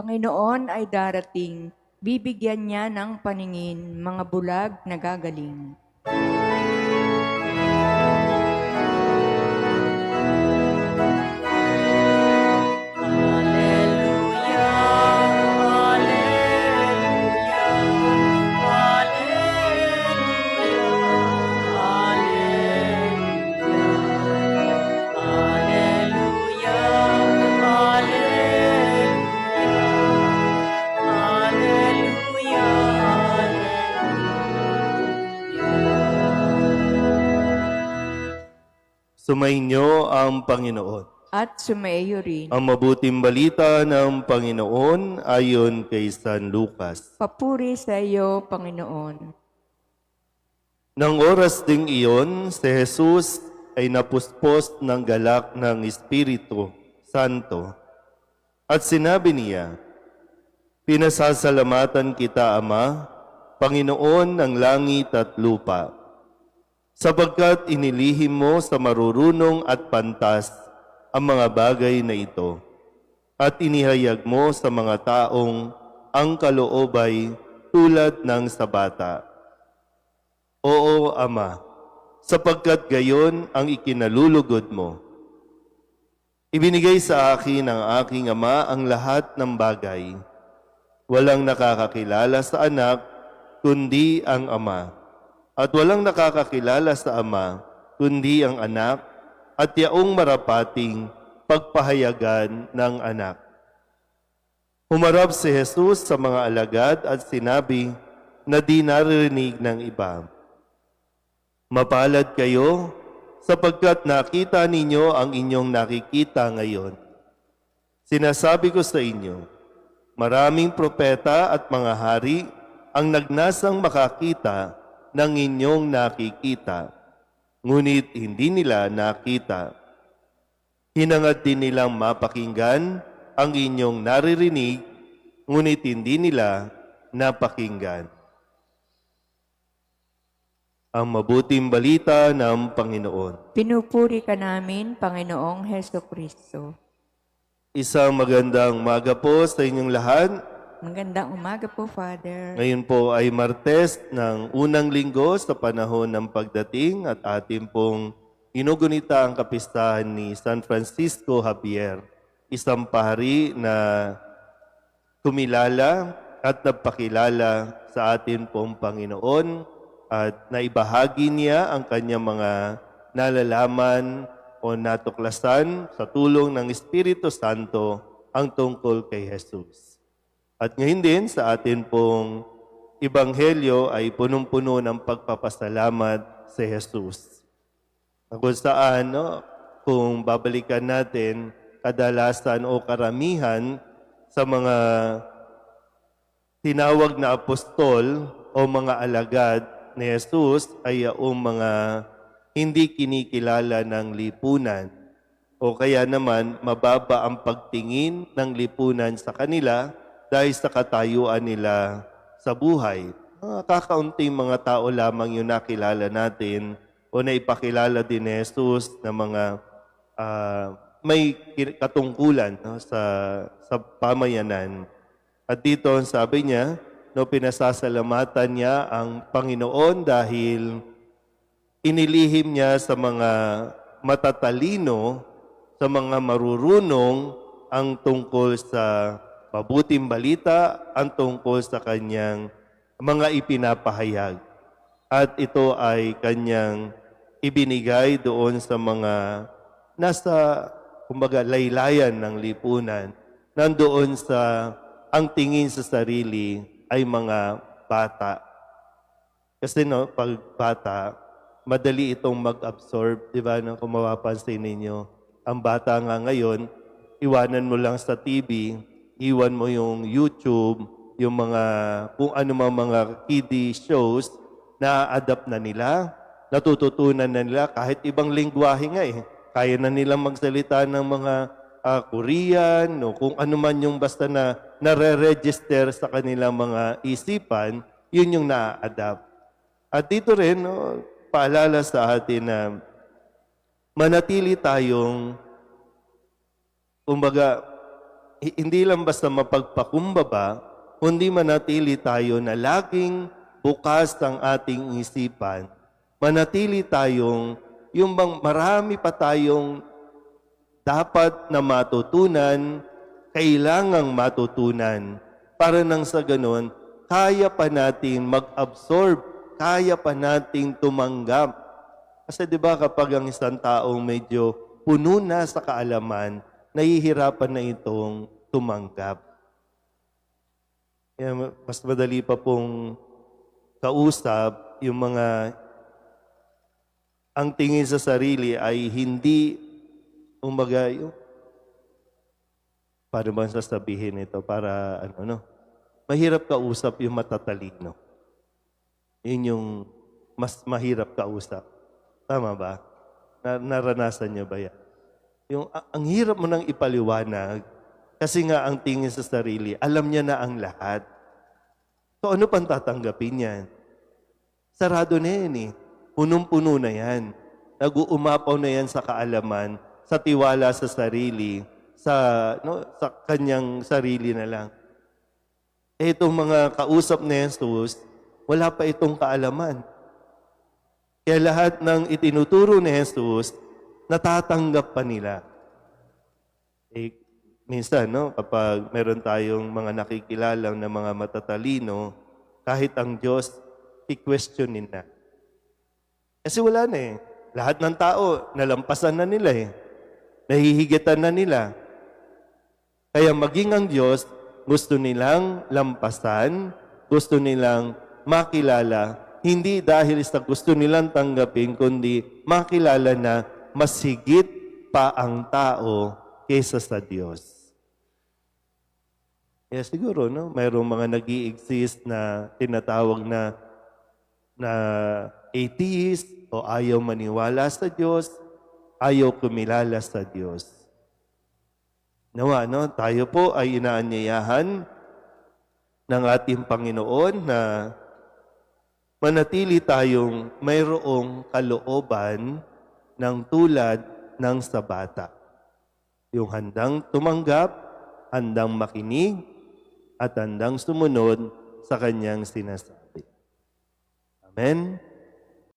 Panginoon ay darating, bibigyan niya ng paningin mga bulag na gagaling. Sumainyo ang Panginoon. At sumaiyo rin. Ang mabuting balita ng Panginoon ayon kay San Lucas. Papuri sa iyo, Panginoon. Nang oras ding iyon, si Jesus ay napuspos ng galak ng Espiritu Santo. At sinabi niya, "Pinasasalamatan kita, Ama, Panginoon ng langit at lupa, sapagkat inilihim mo sa marurunong at pantas ang mga bagay na ito, at inihayag mo sa mga taong ang kaloobay tulad ng sa bata. Oo, Ama, sapagkat gayon ang ikinalulugod mo. Ibinigay sa akin ng aking Ama ang lahat ng bagay. Walang nakakakilala sa anak, kundi ang Ama. At walang nakakakilala sa Ama, kundi ang anak, at yaong marapating pagpahayagan ng anak." Humarap si Jesus sa mga alagad at sinabi na di naririnig ng iba, "Mapalad kayo, sapagkat nakita ninyo ang inyong nakikita ngayon. Sinasabi ko sa inyo, maraming propeta at mga hari ang nagnasang makakita ng inyong nakikita, ngunit hindi nila nakita. Hinangad din nilang mapakinggan ang inyong naririnig, ngunit hindi nila napakinggan." Ang mabuting balita ng Panginoon. Pinupuri ka namin, Panginoong Heso Kristo. Isang magandang umaga po sa inyong lahat. Magandang umaga po, Father. Ngayon po ay Martes ng unang linggo sa panahon ng pagdating at ating pong inugunita ang kapistahan ni San Francisco Javier, isang pahari na kumilala at nagpakilala sa atin pong Panginoon at naibahagi niya ang kanyang mga nalalaman o natuklasan sa tulong ng Espiritu Santo ang tungkol kay Jesus. At ngayon din sa atin pong Ebanghelyo ay punong-puno ng pagpapasalamat sa Jesus. Kung saan, kung babalikan natin, kadalasan o karamihan sa mga tinawag na apostol o mga alagad ni Jesus ay yung mga hindi kinikilala ng lipunan o kaya naman mababa ang pagtingin ng lipunan sa kanila dahil sa katayuan nila sa buhay. Kakaunting mga tao lamang yung nakilala natin o naipakilala din ni Jesus na mga may katungkulan sa pamayanan. At dito sabi niya, pinasasalamatan niya ang Panginoon dahil inilihim niya sa mga matatalino, sa mga marurunong ang tungkol sa mabuting balita, ang tungkol sa kanyang mga ipinapahayag. At ito ay kanyang ibinigay doon sa mga nasa, kumbaga, laylayan ng lipunan. Nandoon sa ang tingin sa sarili ay mga bata. Kasi pag bata, madali itong mag-absorb, di ba? Kung mapapansin ninyo, ang bata nga ngayon, iwanan mo lang sa TV, iwan mo yung YouTube, yung mga, kung ano mga kiddie shows, na-adapt na nila, natututunan na nila, kahit ibang lingwahe nga Kaya na nilang magsalita ng mga Korean, o kung ano man yung basta na nare-register sa kanilang mga isipan, yun yung na-adapt. At dito rin, paalala sa atin na manatili tayong, kumbaga, hindi lang basta mapagpakumbaba, kundi manatili tayo na laging bukas ang ating isipan. Manatili tayong, yung bang marami pa tayong dapat na matutunan, kailangang matutunan, para nang sa ganun, kaya pa natin mag-absorb, kaya pa nating tumanggap. Kasi di ba kapag ang isang taong medyo puno na sa kaalaman, nahihirapan na itong tumanggap. Kaya mas madali pa pong kausap yung mga ang tingin sa sarili ay hindi umagayo. Paano ba sasabihin ito? Para mahirap kausap yung matatalino. Yun yung mas mahirap kausap. Tama ba? Naranasan niyo ba yan? Ang hirap mo nang ipaliwanag kasi nga ang tingin sa sarili, alam niya na ang lahat. So ano pang tatanggapin yan? Sarado na yan eh. Punong-puno na yan. Nag-uumapaw na yan sa kaalaman, sa tiwala sa sarili, sa kanyang sarili na lang. Itong mga kausap ni Jesus, wala pa itong kaalaman. Kaya lahat ng itinuturo ni Jesus, natatanggap pa nila. Minsan, kapag meron tayong mga nakikilalang na mga matatalino, kahit ang Diyos, i-questionin na. Kasi wala na eh. Lahat ng tao, nalampasan na nila eh. Nahihigitan na nila. Kaya maging ang Diyos, gusto nilang lampasan, gusto nilang makilala, hindi dahil sa gusto nilang tanggapin, kundi makilala na mas higit pa ang tao kaysa sa Diyos. Kaya siguro, mayroong mga nag-i-exist na tinatawag na atheist o ayaw maniwala sa Diyos, ayaw kumilala sa Diyos. Nawa, tayo po ay inaanyayahan ng ating Panginoon na manatili tayong mayroong kalooban ng tulad ng sa bata. Yung handang tumanggap, handang makinig, at handang sumunod sa kanyang sinasabi. Amen?